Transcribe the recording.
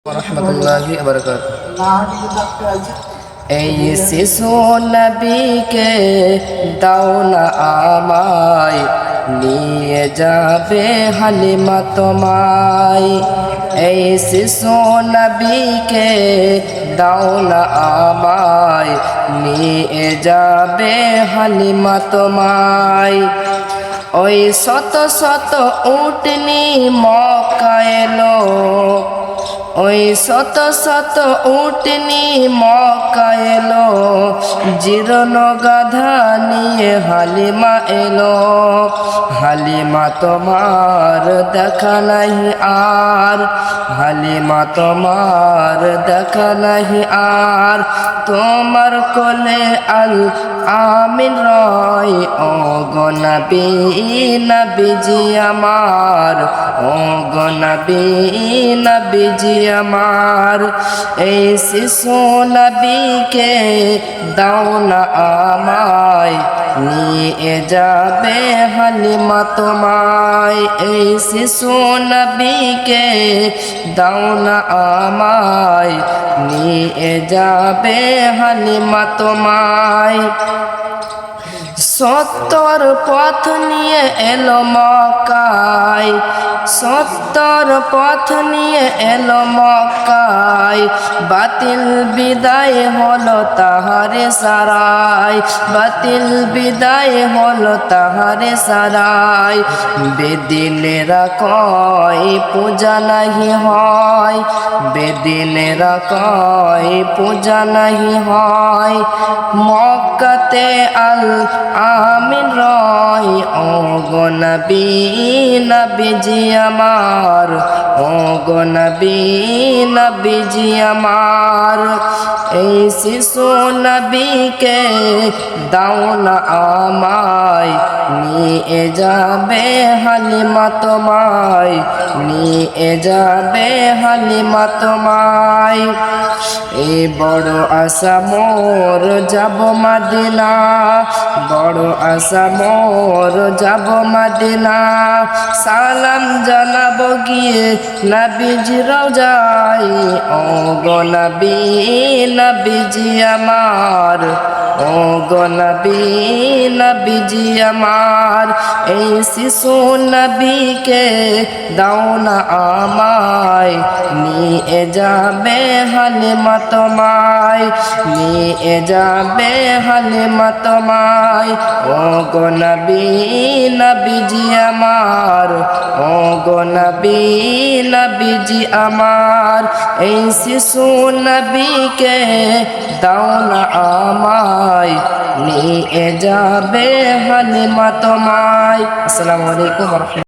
রহমতুল্লাহি ওয়া বারাকাতুহু। এই শিশু নবীকে দাও না আমায়, নিয়ে যাবে হালিমা তোমায়। এই শিশু নবীকে দাও না আমায়, নিয়ে যাবে হালিমা তোমায়। ওই শত শত উটনি মক্কা এলো, ওই শত শত উটনি মক্কা এলো, জীর্ণ গাধা নিয়ে হালিমা এলো। হালিমা তোমার দেখা নাহি আর, হালিমা তোমার দেখা নাহি আর, তোমার কোলে আল আমিন রয়। ও গো নবী, নবীজি আমার, ও গো নবী, নবীজি আমার। এই শিশু নবীকে দাও না আমায়, নিয়ে যাবে হালিমা তোমায়। এই শিশু নবীকে দাও না আমায়, নিয়ে যাবে হালিমা তোমায়। 70 পথ নিয়ে এলো মক্কায়, 70 পথ নিয়ে এলো মক্কায়। বাতিল বিদায় হলো তাহারে সারায়, বাতিল বিদায় হলো তাহারে সারায়। বেদিনেরা কয় পূজা নাহি হয়, বেদিনেরা কয় পূজা নাহি হয়। মক্কাতে আল আমিন রয়। ও গো নবী, নবীজি আমার, ও গো নবী, নবীজি আমার। এই শিশু নবীকে দাও না আমায়, নিয়ে যাবে হালিমা তোমায়, নিয়ে যাবে হালিমা তোমায়। এই বড় আশা মোর যাব মদিনা, বড় আশা মোর যাব মদিনা। সালাম জানাবো গিয়ে নবীজি রওজায়। ও গো নবী, নবীজি আমার, ও গো নবী, নবীজি আমার। এই শিশু নবীকে দাও না আমায়, নিয়ে যাবে হালিমা তোমায়, নিয়ে যাবে হালিমা তোমায়। ও গো নবী, নবীজি আমার, ও গো নবী, নবীজি আমার। এই শিশু নবীকে দাও না আমায়, নিয়ে যাবে হালিমা তোমায়। আসসালামু আলাইকুম ওয়া রাহমাতুল্লাহ।